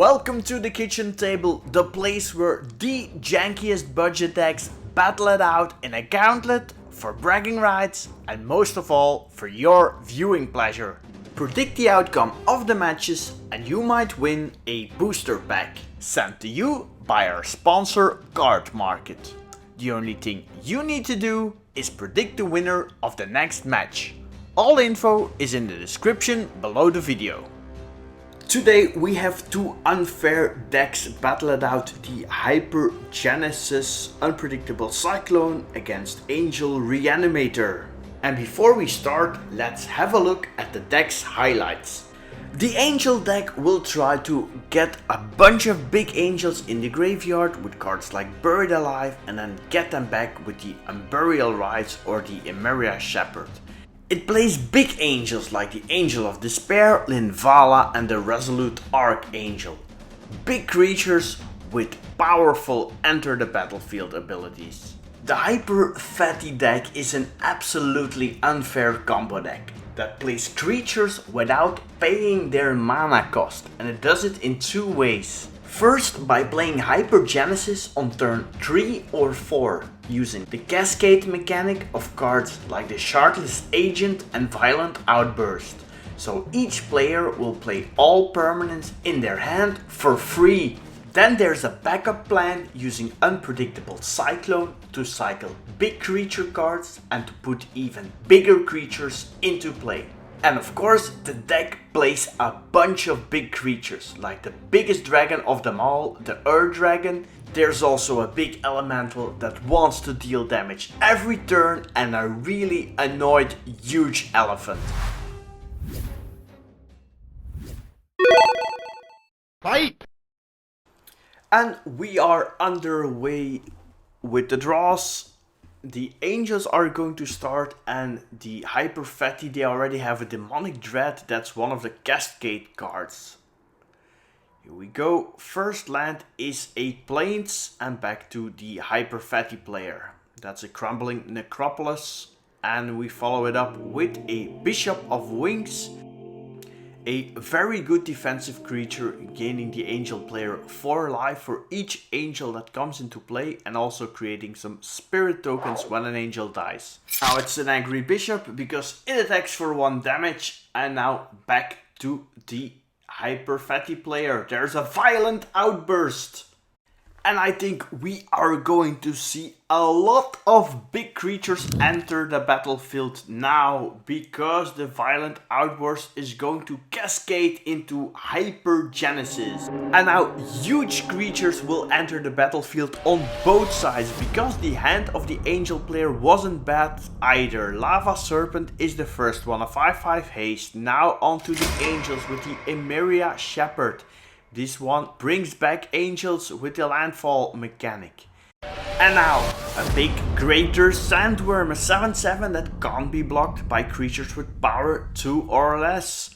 Welcome to the kitchen table, the place where the jankiest budget decks battle it out in a gauntlet for bragging rights and most of all for your viewing pleasure. Predict the outcome of the matches and you might win a booster pack sent to you by our sponsor Card Market. The only thing you need to do is predict the winner of the next match. All info is in the description below the video. Today we have two unfair decks battle it out, the hypergenesis unpredictable Cyclone against Angel Reanimator. And before we start, let's have a look at the deck's highlights. The Angel deck will try to get a bunch of big angels in the graveyard with cards like Buried Alive and then get them back with the Unburial Rites or the Emeria Shepherd. It plays big angels like the Angel of Despair, Linvala and the Resolute Archangel. Big creatures with powerful enter the battlefield abilities. The Hyper Fatty deck is an absolutely unfair combo deck that plays creatures without paying their mana cost, and it does it in two ways. First, by playing Hypergenesis on turn 3 or 4, using the cascade mechanic of cards like the Shardless Agent and Violent Outburst. So each player will play all permanents in their hand for free. Then there's a backup plan using Unpredictable Cyclone to cycle big creature cards and to put even bigger creatures into play. And of course, the deck plays a bunch of big creatures, like the biggest dragon of them all, the Earth Dragon. There's also a big elemental that wants to deal damage every turn and a really annoyed huge elephant. Fight! And we are underway with the draws. The angels are going to start, and the Hyper Fatty, they already have a Demonic Dread. That's one of the Cascade cards. Here we go. First land is a Plains and back to the Hyper Fatty player. That's a Crumbling Necropolis, and we follow it up with a Bishop of Wings. A very good defensive creature, gaining the angel player 4 life for each angel that comes into play and also creating some spirit tokens when an angel dies. Now it's an angry bishop because it attacks for 1 damage, and now back to the Hyper Fatty player. There's a Violent Outburst. And I think we are going to see a lot of big creatures enter the battlefield now, because the Violent Outburst is going to cascade into Hypergenesis. And now huge creatures will enter the battlefield on both sides, because the hand of the angel player wasn't bad either. Lava Serpent is the first one, a 5/5 haste. Now onto the angels with the Emeria Shepherd. This one brings back angels with the landfall mechanic. And now, a big Greater Sandworm, a 7/7 that can't be blocked by creatures with power 2 or less.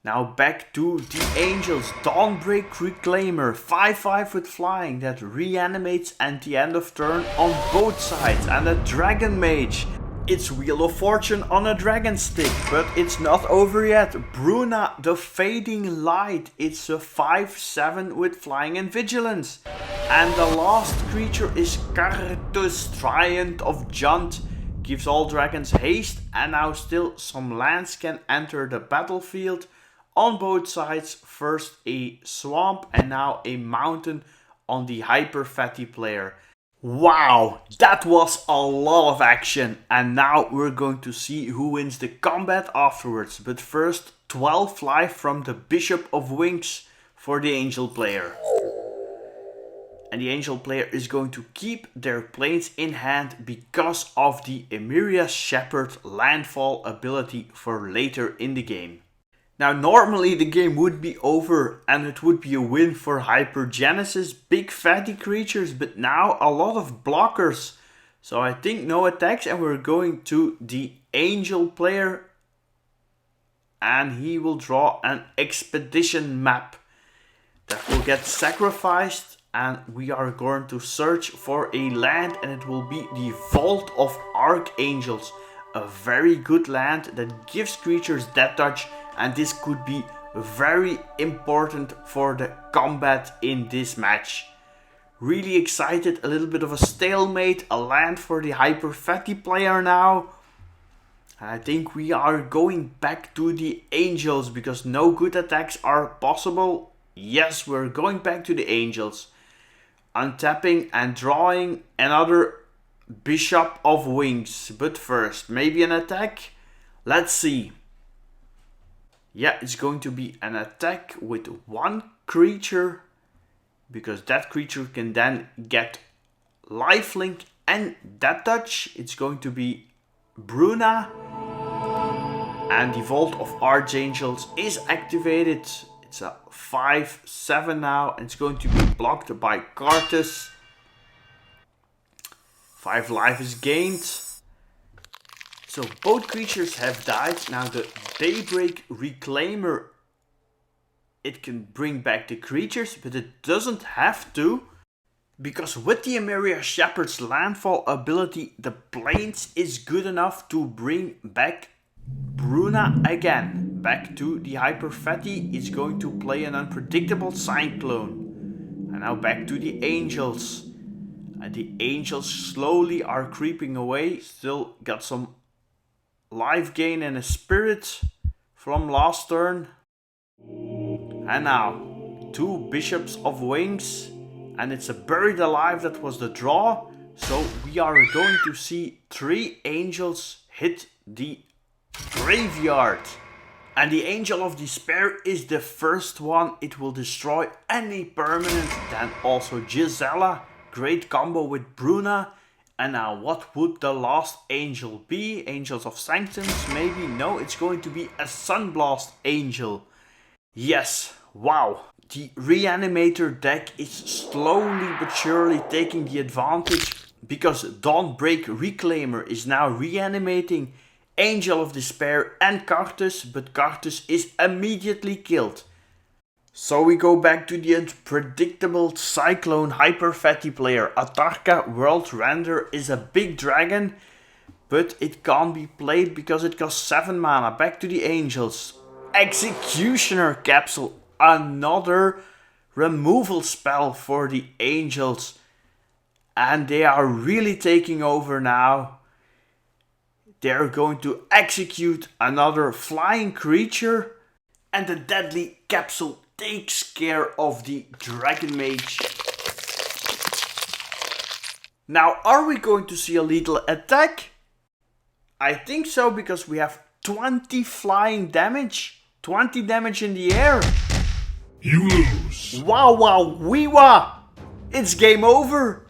Now back to the angels, Dawnbreak Reclaimer, 5/5 with flying that reanimates at the end of turn on both sides, and a Dragon Mage. It's Wheel of Fortune on a dragon stick, but it's not over yet. Bruna, the Fading Light. It's a 5/7 with flying and vigilance. And the last creature is Cartus, Triumph of Junt. Gives all dragons haste, and now still some lands can enter the battlefield on both sides. First a swamp and now a mountain on the Hyper Fatty player. Wow, that was a lot of action, and now we're going to see who wins the combat afterwards. But first, 12 life from the Bishop of Wings for the angel player. And the angel player is going to keep their planes in hand because of the Emeria Shepherd landfall ability for later in the game. Now normally the game would be over and it would be a win for Hypergenesis, big fatty creatures, but now a lot of blockers. So I think no attacks, and we're going to the angel player, and he will draw an expedition map that will get sacrificed, and we are going to search for a land, and it will be the Vault of Archangels. A very good land that gives creatures death touch, and this could be very important for the combat in this match. Really excited, a little bit of a stalemate, a land for the hyper fatty player now. And I think we are going back to the angels because no good attacks are possible. Yes, we're going back to the angels. Untapping and drawing another Bishop of Wings. But first, maybe an attack? Let's see. Yeah, it's going to be an attack with one creature, because that creature can then get lifelink and that touch. It's going to be Bruna. And the Vault of Archangels is activated. It's a 5/7 now, and it's going to be blocked by Cartus. 5 life is gained. So both creatures have died. Now the Daybreak Reclaimer, it can bring back the creatures, but it doesn't have to. Because with the Emeria Shepherd's landfall ability, the Plains is good enough to bring back Bruna again. Back to the Hyper Fatty. It's going to play an unpredictable Cyclone. And now back to the Angels. And the Angels slowly are creeping away. Still got some life gain and a spirit from last turn. And now 2 Bishops of Wings. And it's a Buried Alive that was the draw. So we are going to see 3 Angels hit the graveyard. And the Angel of Despair is the first one. It will destroy any permanent. Then also Gisela. Great combo with Bruna. And now what would the last angel be? Angels of Sanctums? Maybe? No, it's going to be a Sunblast Angel. Yes, wow. The Reanimator deck is slowly but surely taking the advantage. Because Dawnbreak Reclaimer is now reanimating Angel of Despair and Cartus. But Cartus is immediately killed. So we go back to the unpredictable Cyclone Hyper Fatty player. Atarka World Render is a big dragon, but it can't be played because it costs 7 mana. Back to the Angels. Executioner Capsule, another removal spell for the Angels. And they are really taking over now. They're going to execute another flying creature, and the Deadly Capsule takes care of the Dragon Mage. Now, are we going to see a lethal attack? I think so, because we have 20 flying damage. 20 damage in the air. You lose. Wow, wow, wee-wah. It's game over.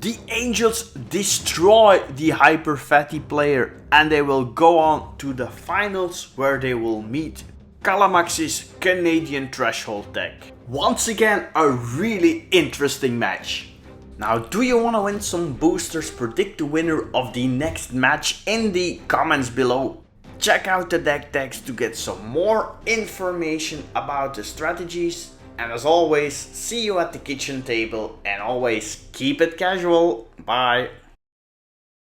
The Angels destroy the Hyper Fatty player, and they will go on to the finals where they will meet Calamax's Canadian Threshold deck. Once again, a really interesting match. Now, do you want to win some boosters? Predict the winner of the next match in the comments below. Check out the deck tags to get some more information about the strategies. And as always, see you at the kitchen table, and always keep it casual. Bye.